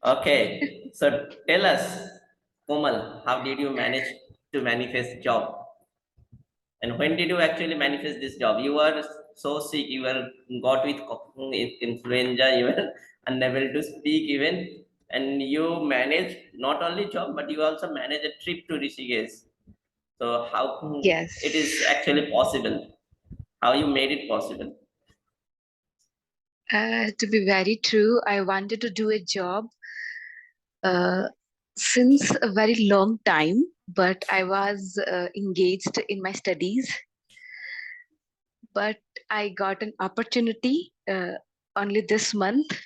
Okay, so tell us, Komal, how did you manage to manifest job? And when did you actually manifest this job? You were so sick, you were got with influenza, you were unable to speak even, and you managed not only job, but you also managed a trip to Rishikesh. So how Yes. it is actually possible? How you made it possible? To be very true, I wanted to do a job uh, since a very long time, but I was engaged in my studies. But I got an opportunity only this month,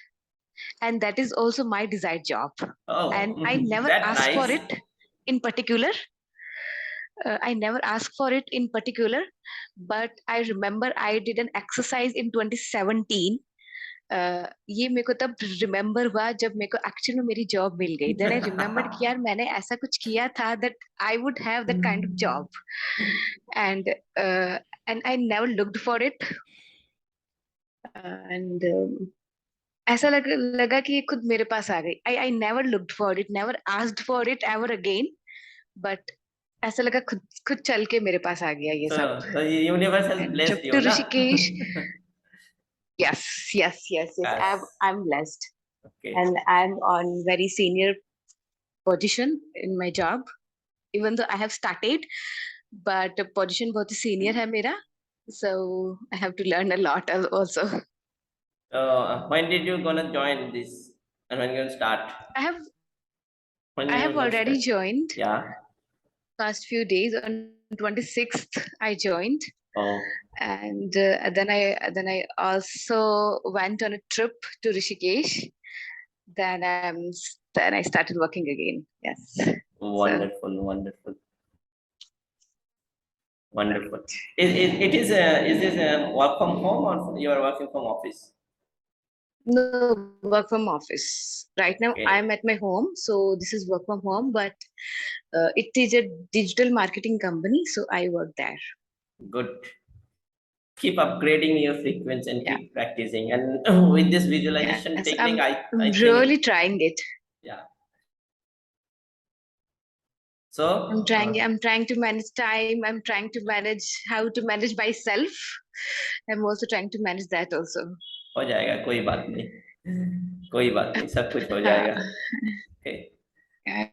and that is also my desired job. Oh, And I never that asked for nice. it in particular. I never asked for it in particular, but I remember I did an exercise in 2017. ये मेरे को तब remember हुआ जब मेरे को actually में मेरी जॉब मिल गई. देन आई रिमेम्बर कि यार मैंने ऐसा कुछ किया था that I would have that kind of job. And and I never looked for it. And ऐसा लगा कि ये खुद मेरे पास आ गई. I I never looked for it, never asked for it ever again. But ऐसा लगा खुद खुद चल के मेरे पास आ गया ये सब. So the universe has and blessed trip you, too na? Rishikesh. Yes, yes, yes, yes. Yes. I'm blessed, Okay. and I'm on very senior position in my job. Even though I have started, but the position बहुत ही senior है मेरा, so I have to learn a lot also. When did you gonna join this? And when you gonna start? I have When I you have gonna already start? joined. Yeah. Past few days on 26th I joined, Oh, and then I also went on a trip to Rishikesh. Then I started working again. Yes. So wonderful, wonderful, wonderful. right. Is this work from home or you are working from office? No, work from office. Right now, I'm Okay, at my home, so this is work from home. But it is a digital marketing company, so I work there. good. Keep upgrading your frequency and Yeah, keep practicing. And with this visualization yes, technique, I'm I really think, trying it. yeah. So, I'm trying to manage time. I'm trying to manage how to manage myself. I'm also trying to manage that also. हो जाएगा कोई बात नहीं कोई बात नहीं सब कुछ हो जाएगा हाँ, Okay. and